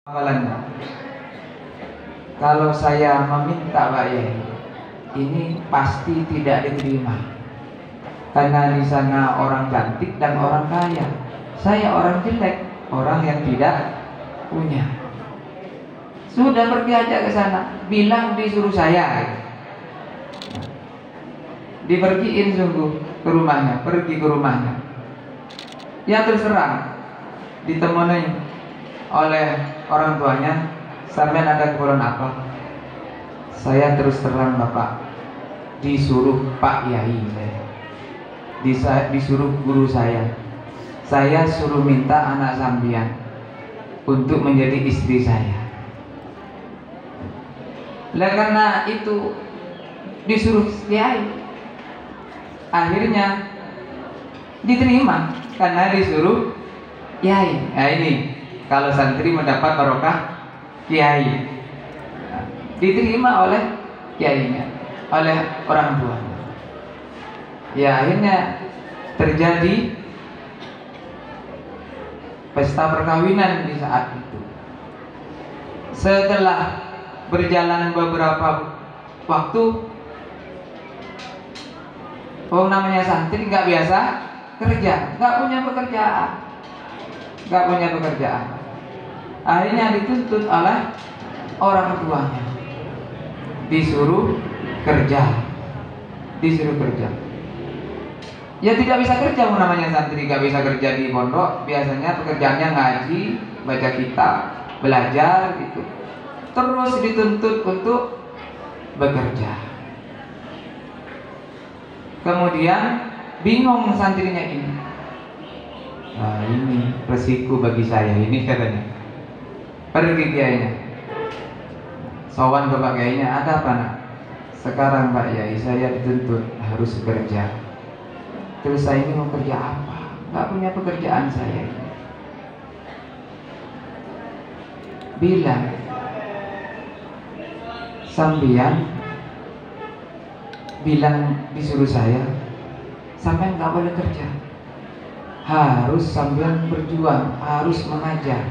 Amalannya, kalau saya meminta Pak Yai, ini pasti tidak diterima. Karena di sana orang cantik dan orang kaya. Saya orang jelek, orang yang tidak punya. Sudah pergi aja ke sana, bilang disuruh saya. Dipergiin sungguh ke rumahnya, pergi ke rumahnya. Ya terserah, ditemani oleh orang tuanya, sampean ada keperluan apa? Saya terus terang Bapak, disuruh Pak Yai, disuruh guru saya suruh minta anak sampean untuk menjadi istri saya. Lah karena itu disuruh Yai, akhirnya diterima karena disuruh Yai. Nah ini kalau santri mendapat barokah kiai, diterima oleh kiainya, oleh orang tua. Ya akhirnya terjadi pesta perkawinan di saat itu. Setelah berjalan beberapa waktu, namanya santri nggak biasa kerja, nggak punya pekerjaan. Akhirnya dituntut oleh orang tuanya, disuruh kerja. Ya tidak bisa kerja, namanya santri nggak bisa kerja di pondok. Biasanya pekerjaannya ngaji, baca kitab, belajar gitu. Terus dituntut untuk bekerja. Kemudian bingung santrinya ini. Nah ini resiko bagi saya ini katanya. Pergi kiainya, sowan ke Pak Kiainya, ada apa nak? Sekarang Pak Yai saya dituntut harus bekerja. Terus saya ini mau kerja apa? Gak punya pekerjaan saya ini. Bilang, sambian bilang disuruh saya, sampai gak boleh kerja, harus sambil berjuang, harus mengajar.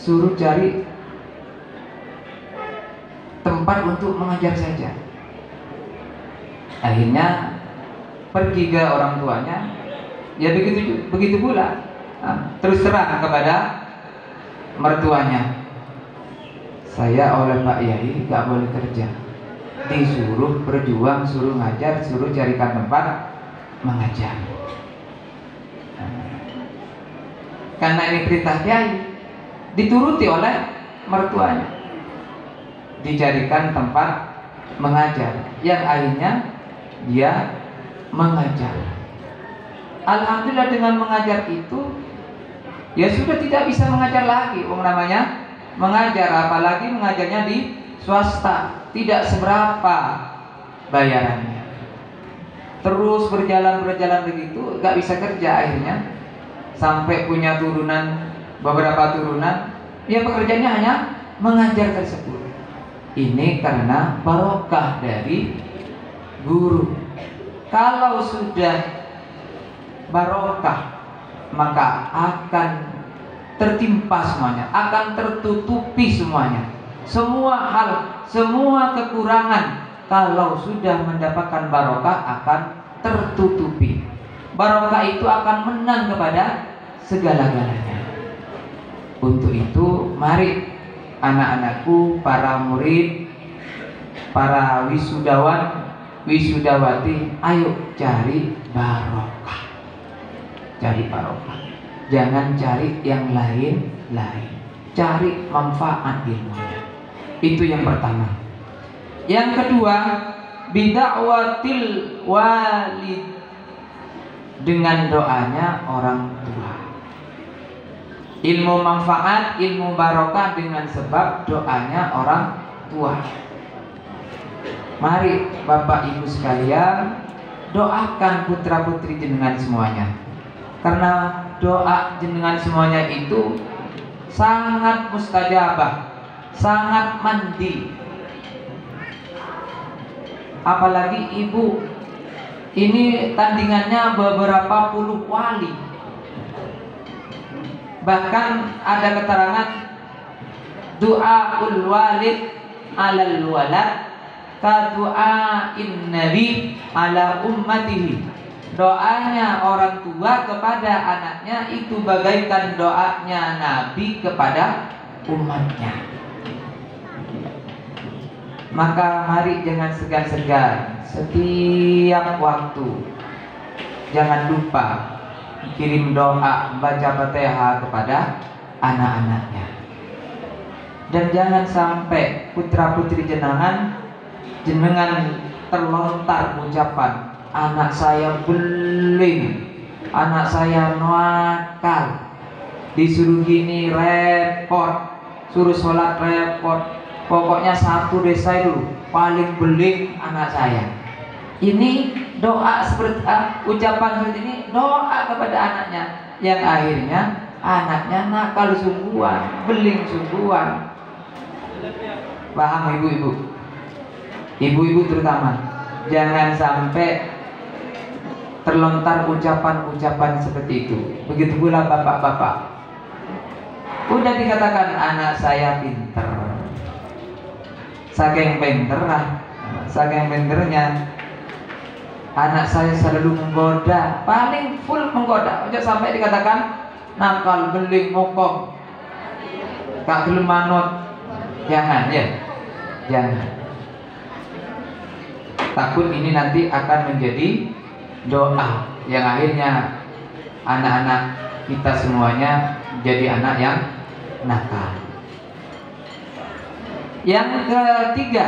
Suruh cari tempat untuk mengajar saja. Akhirnya pergi ke orang tuanya. Ya begitu pula. Terus terang kepada mertuanya, saya oleh Pak Yai gak boleh kerja, disuruh berjuang, suruh ngajar, suruh carikan tempat mengajar. Karena ini perintah Yai, dituruti oleh mertuanya, dicarikan tempat mengajar, yang akhirnya dia mengajar. Alhamdulillah dengan mengajar itu, ya sudah tidak bisa mengajar lagi. Namanya mengajar, apalagi mengajarnya di swasta, tidak seberapa bayarannya. Terus berjalan begitu, gak bisa kerja akhirnya, sampai punya beberapa turunan, ya pekerjaannya hanya mengajar tersebut. Ini karena barokah dari guru. Kalau sudah barokah, maka akan tertimpa semuanya, akan tertutupi semuanya. Semua hal, semua kekurangan, kalau sudah mendapatkan barokah akan tertutupi. Barokah itu akan menang kepada segala-galanya. Untuk itu mari anak-anakku, para murid, para wisudawan, wisudawati, ayo cari barokah. Cari barokah. Jangan cari yang lain-lain. Cari manfaat ilmunya. Itu yang pertama. Yang kedua, bida'watil walid, dengan doanya orang tua. Ilmu manfaat, ilmu barokah dengan sebab doanya orang tua. Mari Bapak Ibu sekalian, doakan putra putri jenengan semuanya. Karena doa jenengan semuanya itu sangat mustajabah, sangat mandi. Apalagi ibu, ini tandingannya beberapa puluh wali. Bahkan ada keterangan Du'aul walid 'alal walad ka du'ain nabi 'ala ummatihi. Doanya orang tua kepada anaknya itu bagaikan doanya Nabi kepada umatnya. Maka mari jangan segan-segan setiap waktu, jangan lupa kirim doa, baca Fatihah kepada anak-anaknya. Dan jangan sampai putra putri jenengan terlontar ucapan anak saya beling, anak saya nakal, disuruh gini repot, suruh sholat repot, pokoknya satu desa itu paling beling anak saya. Ini doa seperti ucapan seperti ini doa kepada anaknya, yang akhirnya anaknya nakal sungguhan, beling sungguhan. Paham ibu-ibu? Ibu-ibu terutama, jangan sampai terlontar ucapan-ucapan seperti itu. Begitu pula bapak-bapak. Udah dikatakan anak saya pinter, saking pinternya anak saya selalu menggoda, paling full menggoda. Udah sampai dikatakan nakal, beling, mokok, gak gelem manut. Jangan ya, jangan. Takut ini nanti akan menjadi doa yang akhirnya anak-anak kita semuanya jadi anak yang nakal. Yang ketiga,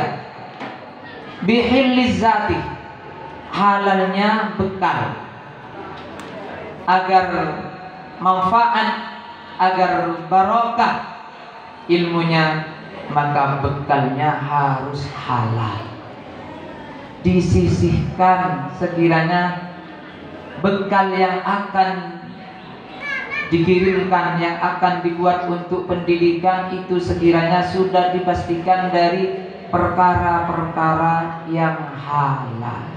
bihillizati, halalnya bekal, agar manfaat, agar barokah ilmunya, maka bekalnya harus halal. Disisihkan sekiranya bekal yang akan dikirimkan, yang akan dibuat untuk pendidikan itu sekiranya sudah dipastikan dari perkara-perkara yang halal.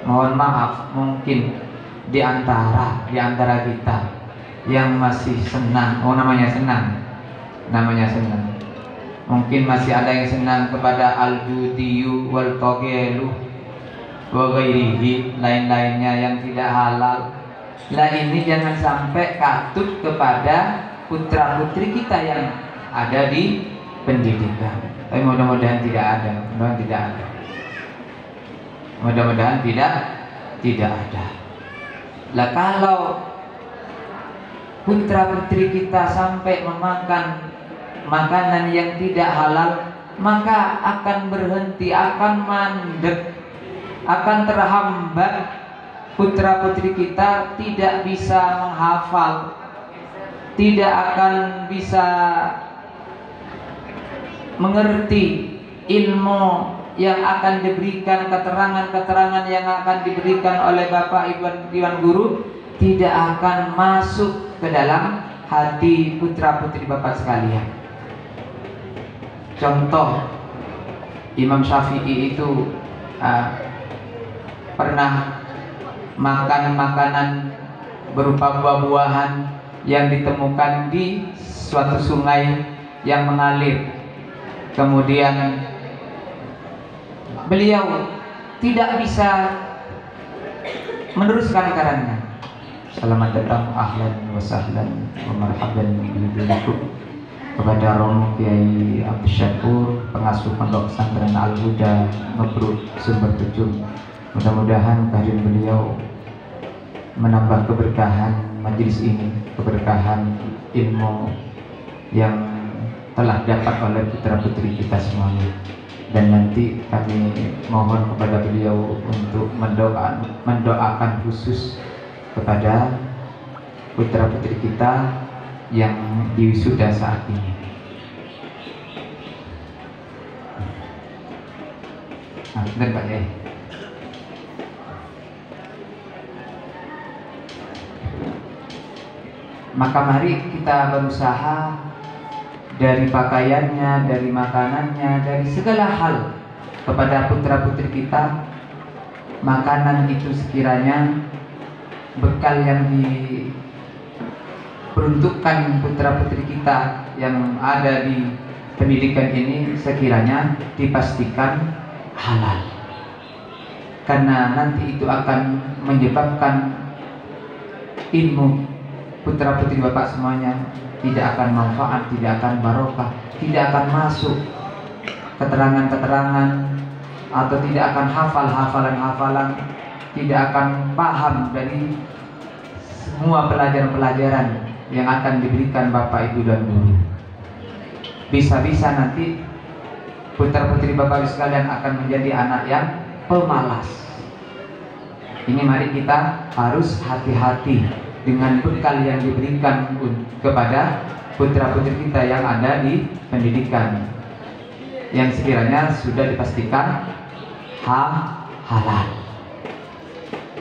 Mohon maaf, mungkin di antara kita yang masih senang, namanya senang. Mungkin masih ada yang senang kepada al-judiyu wal togelu wa ghairihi, lain-lainnya yang tidak halal. Lah ini jangan sampai katut kepada putra-putri kita yang ada di pendidikan. Tapi mudah-mudahan tidak ada. Mudah-mudahan tidak ada. Lah kalau putra-putri kita sampai memakan makanan yang tidak halal, maka akan berhenti, akan mandek, akan terhambat. Putra-putri kita tidak bisa menghafal, tidak akan bisa mengerti ilmu yang akan diberikan, keterangan-keterangan yang akan diberikan oleh Bapak Iwan Guru tidak akan masuk ke dalam hati putra-putri Bapak sekalian. Contoh, Imam Syafi'i itu pernah makan makanan berupa buah-buahan yang ditemukan di suatu sungai yang mengalir. Kemudian beliau tidak bisa meneruskan karannya. Selamat datang, ahlan wa sahlan wa marhaban bikum kepada Romo Kiai Abdul Syakur, pengasuh Pondok Pesantren Al-Huda Ngebruk Sumber Tujung. Mudah-mudahan kehadiran beliau menambah keberkahan majelis ini, keberkahan ilmu yang telah dapat oleh putra-putri kita semuanya. Dan nanti kami mohon kepada beliau untuk mendoakan khusus kepada putra-putri kita yang diwisuda saat ini. Benar Pak ya. Maka mari kita berusaha dari pakaiannya, dari makanannya, dari segala hal kepada putra-putri kita. Makanan itu sekiranya bekal yang diperuntukkan putra-putri kita yang ada di pendidikan ini sekiranya dipastikan halal, karena nanti itu akan menyebabkan ilmu putra putri Bapak semuanya tidak akan manfaat, tidak akan barokah, tidak akan masuk keterangan-keterangan, atau tidak akan hafal hafalan-hafalan, tidak akan paham dari semua pelajaran-pelajaran yang akan diberikan Bapak Ibu dan Guru. Bisa-bisa nanti putra putri Bapak Ibu sekalian akan menjadi anak yang pemalas. Ini mari kita harus hati-hati dengan bekal yang diberikan kepada putra putri kita yang ada di pendidikan, yang sekiranya sudah dipastikan halal.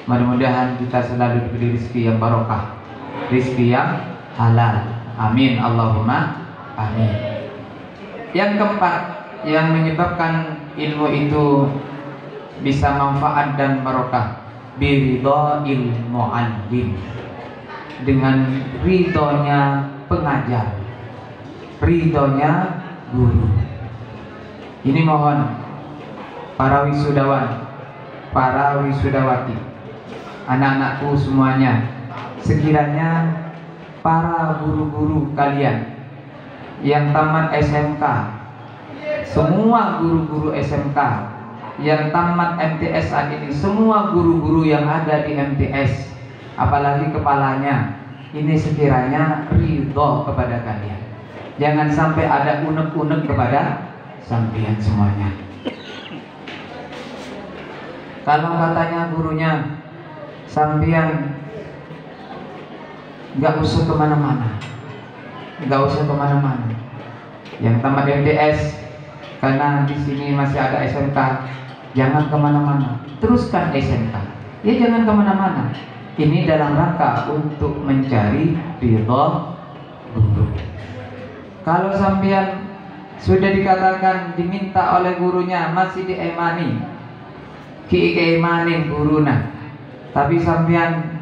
Mudah-mudahan kita selalu diberi rezeki yang barokah, rezeki yang halal. Amin Allahumma amin. Yang keempat, yang menyebabkan ilmu itu bisa manfaat dan barokah, biridha'il mu'allim, dengan ridhonya pengajar, ridhonya guru. Ini mohon para wisudawan, para wisudawati, anak-anakku semuanya, sekiranya para guru-guru kalian yang tamat SMK, semua guru-guru SMK yang tamat MTS saat ini, semua guru-guru yang ada di MTS, apalagi kepalanya, ini sekiranya ridho kepada kalian. Jangan sampai ada unek-unek kepada sampean semuanya. Kalau katanya gurunya, sampean nggak usah kemana-mana, nggak usah kemana-mana. Yang tamat MTS, karena di sini masih ada SMK, jangan kemana-mana, teruskan SMK. Ya jangan kemana-mana. Ini dalam rangka untuk mencari ridho guru. Kalau sampean sudah dikatakan diminta oleh gurunya masih diemani, keimanin guruna, tapi sampean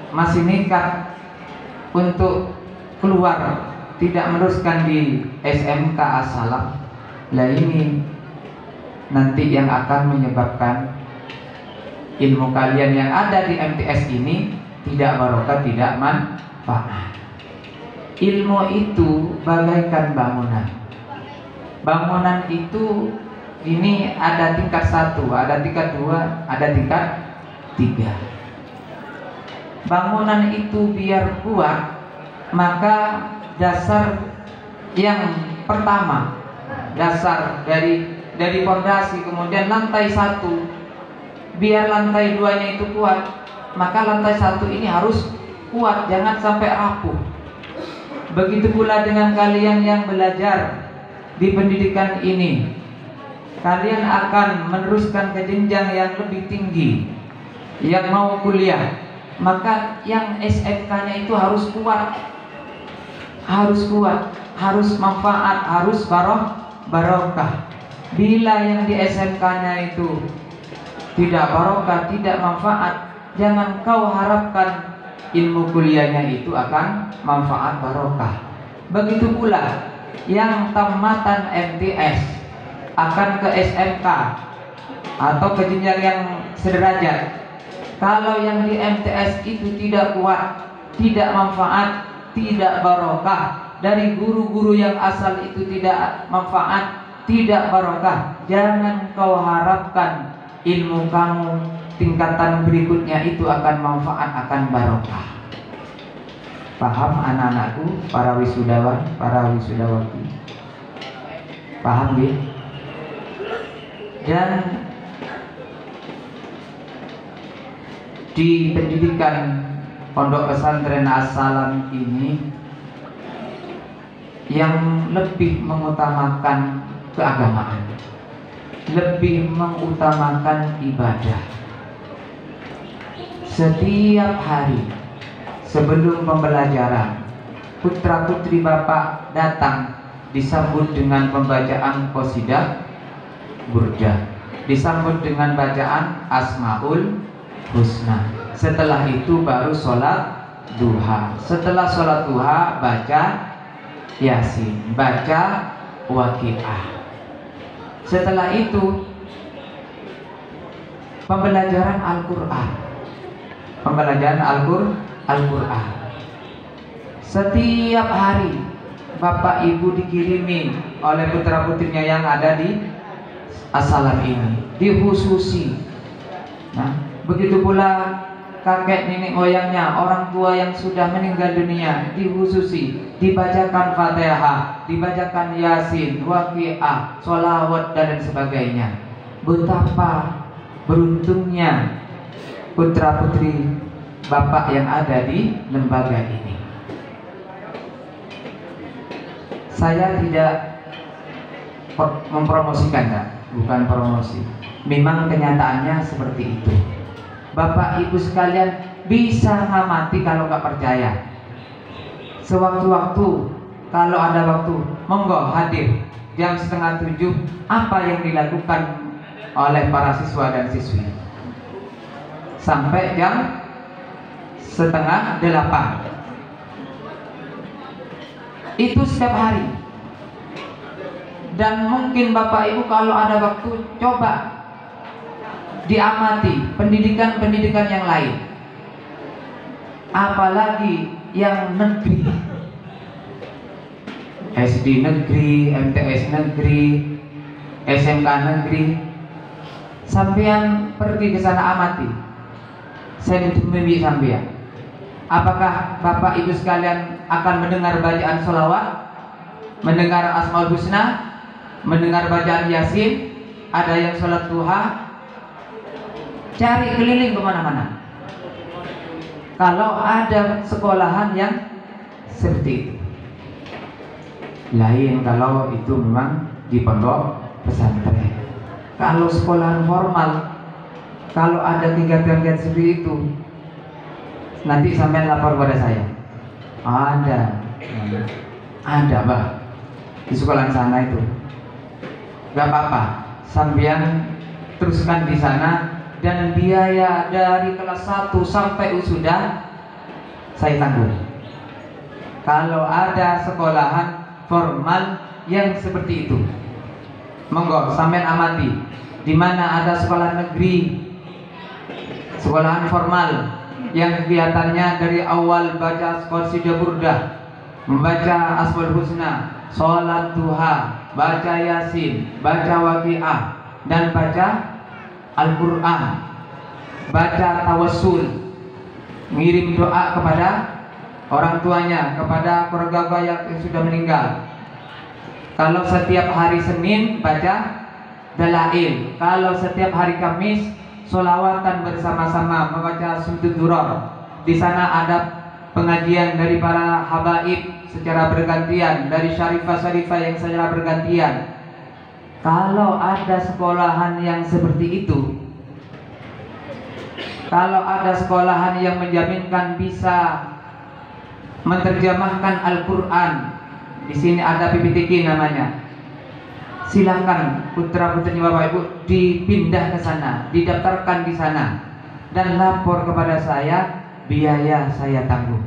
masih nekat untuk keluar, tidak meneruskan di SMK as-salam, lah ini nanti yang akan menyebabkan ilmu kalian yang ada di MTS ini tidak barokah, tidak manfaat. Ilmu itu bagaikan bangunan. Bangunan itu ini ada tingkat 1, ada tingkat 2, ada tingkat 3. Bangunan itu biar kuat, maka dasar yang pertama, dasar dari fondasi, kemudian lantai 1, biar lantai 2-nya itu kuat, maka lantai 1 ini harus kuat, jangan sampai rapuh. Begitu pula dengan kalian yang belajar di pendidikan ini, kalian akan meneruskan ke jenjang yang lebih tinggi, yang mau kuliah, maka yang SMK-nya itu harus kuat, harus manfaat, harus barokah. Bila yang di SMK-nya itu tidak barokah, tidak manfaat, jangan kau harapkan ilmu kuliahnya itu akan manfaat barokah. Begitu pula yang tamatan MTS akan ke SMK atau ke jenjang yang sederajat. Kalau yang di MTS itu tidak kuat, tidak manfaat, tidak barokah, dari guru-guru yang asal itu tidak manfaat, tidak barokah, jangan kau harapkan ilmu kamu tingkatan berikutnya itu akan manfaat, akan barokah. Paham anak-anakku, para wisudawan, para wisudawati? Paham ya? Dan di pendidikan Pondok Pesantren As-Salam ini yang lebih mengutamakan keagamaan, lebih mengutamakan ibadah. Setiap hari sebelum pembelajaran, putra-putri Bapak datang disambut dengan pembacaan qasidah burdah, disambut dengan bacaan Asmaul Husna. Setelah itu baru sholat duha. Setelah sholat duha baca Yasin, baca Waqiah. Setelah itu pembelajaran Al-Quran. Pembelajaran Al-Quran. Setiap hari Bapak Ibu dikirimi oleh putra-putrinya yang ada di As-Salam ini, dihususi. Nah, begitu pula kakek nenek moyangnya, orang tua yang sudah meninggal dunia, dihususi, dibacakan Fatihah, dibacakan Yasin, Waqiah, sholawat dan sebagainya. Betapa beruntungnya putra putri Bapak yang ada di lembaga ini. Saya tidak mempromosikan, bukan promosi. Memang kenyataannya seperti itu. Bapak Ibu sekalian bisa ngamati kalau nggak percaya. Sewaktu-waktu, kalau ada waktu, monggo hadir jam 6:30. Apa yang dilakukan oleh para siswa dan siswi sampai jam 7:30. Itu setiap hari. Dan mungkin Bapak Ibu kalau ada waktu, coba diamati pendidikan-pendidikan yang lain, apalagi yang negeri, SD negeri, MTS negeri, SMK negeri. Sampean pergi ke sana, amati. Saya membimbing sampean. Apakah Bapak Ibu sekalian akan mendengar bacaan sholawat, mendengar Asmaul Husna, mendengar bacaan Yasin, ada yang sholat duha? Cari keliling kemana-mana. Kalau ada sekolahan yang seperti itu. Lain kalau itu memang di pondok pesantren. Kalau sekolahan formal, kalau ada kegiatan seperti itu, nanti sampai lapor pada saya. Ada Pak di sekolahan sana itu. Gak apa-apa, sampean teruskan di sana. Dan biaya dari kelas 1 sampai wisuda saya tanggung. Kalau ada sekolahan formal yang seperti itu, monggo sampean amati. Di mana ada sekolah negeri, sekolahan formal yang kegiatannya dari awal baca qasidah burdah, membaca Asmaul Husna, sholat duha, baca Yasin, baca Waqiah, dan baca Al-Quran, baca tawassul, mengirim doa kepada orang tuanya, kepada keluarga yang sudah meninggal. Kalau setiap hari Senin baca Dalail, kalau setiap hari Kamis sholawatan bersama-sama membaca Sumtud Duror. Di sana ada pengajian dari para habaib secara bergantian, dari syarifah-syarifah yang secara bergantian. Kalau ada sekolahan yang seperti itu, kalau ada sekolahan yang menjaminkan bisa menerjemahkan Al-Quran, di sini ada PPTK namanya. Silakan putra putrinya Bapak Ibu dipindah ke sana, didaftarkan di sana, dan lapor kepada saya, biaya saya tanggung.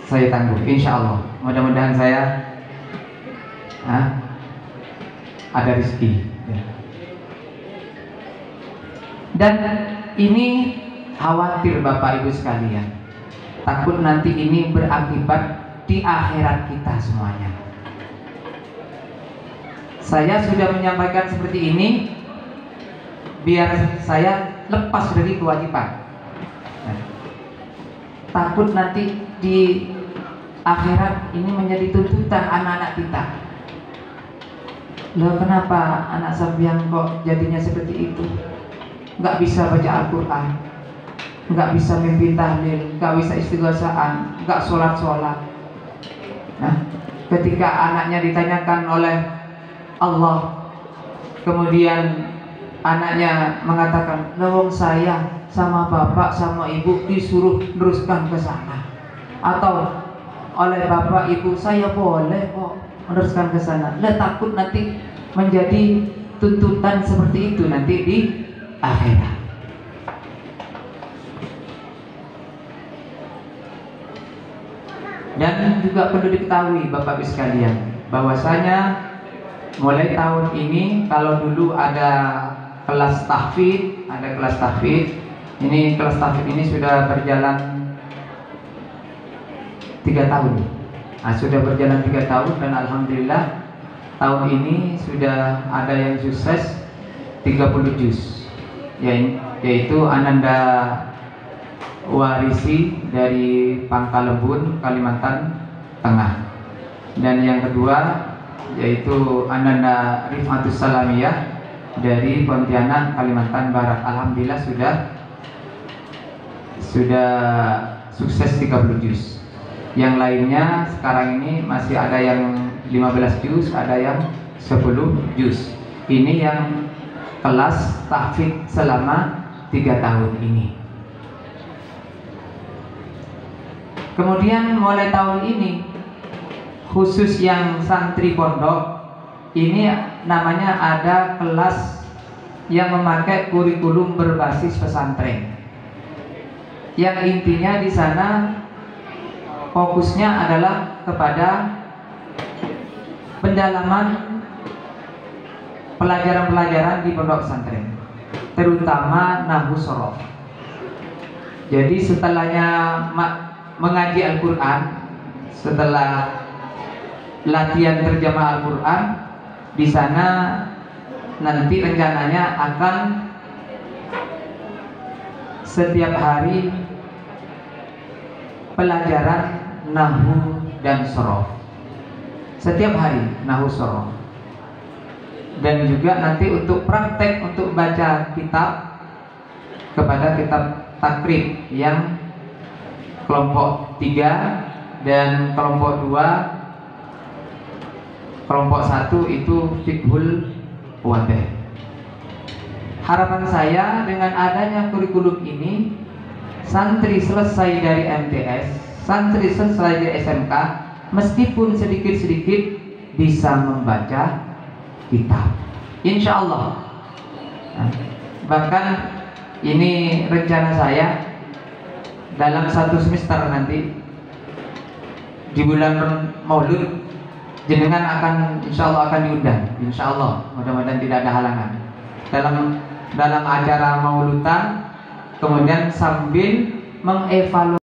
Saya tanggung, insya Allah. Mudah-mudahan saya ada rezeki. Dan ini khawatir Bapak Ibu sekalian, takut nanti ini berakibat di akhirat kita semuanya. Saya sudah menyampaikan seperti ini biar saya lepas dari kewajiban. Takut nanti di akhirat ini menjadi tuntutan anak-anak kita. Loh, kenapa anak sampean kok jadinya seperti itu? Nggak bisa baca Al-Quran, nggak bisa mimpi tahlil, nggak bisa istighosaan, nggak sholat. Nah, ketika anaknya ditanyakan oleh Allah, kemudian anaknya mengatakan, "Lawang saya sama bapak sama ibu disuruh teruskan ke sana," atau oleh bapak ibu, "Saya boleh kok meneruskan ke sana." Lah, takut nanti menjadi tuntutan seperti itu nanti di akhirat. Dan juga perlu diketahui Bapak Ibu sekalian, bahwasanya mulai tahun ini, kalau dulu ada kelas tahfidz, ini kelas tahfidz ini sudah berjalan 3 tahun. Nah, sudah berjalan 3 tahun dan alhamdulillah tahun ini sudah ada yang sukses 30 juz, yaitu Ananda Warisi dari Pangkalembun, Kalimantan Tengah. Dan yang kedua yaitu Ananda Rif'atus Salamiyah dari Pontianak, Kalimantan Barat. Alhamdulillah sudah sukses 30 juz. Yang lainnya sekarang ini masih ada yang 15 juz, ada yang 10 juz. Ini yang kelas tahfidz selama 3 tahun ini. Kemudian mulai tahun ini, khusus yang santri pondok, ini namanya ada kelas yang memakai kurikulum berbasis pesantren. Yang intinya di sana fokusnya adalah kepada pendalaman pelajaran-pelajaran di pondok pesantren, terutama nahwu shorof. Jadi setelahnya mengaji Al-Quran, setelah latihan terjemah Al-Quran, di sana nanti rencananya akan setiap hari pelajaran nahwu dan shorof. Setiap hari nahwu shorof. Dan juga nanti untuk praktek untuk baca kitab kepada kitab takrib yang kelompok 3 dan kelompok 2, kelompok 1 itu fiqhul wadih. Harapan saya dengan adanya kurikulum ini, santri selesai dari MTS, santri selesai dari SMK, meskipun sedikit-sedikit bisa membaca kitab, insya Allah. Bahkan ini rencana saya dalam 1 semester nanti di bulan Maulud, jenengan akan insya Allah akan diundang, insya Allah, mudah-mudahan tidak ada halangan dalam acara mauludan, kemudian sambil mengevaluasi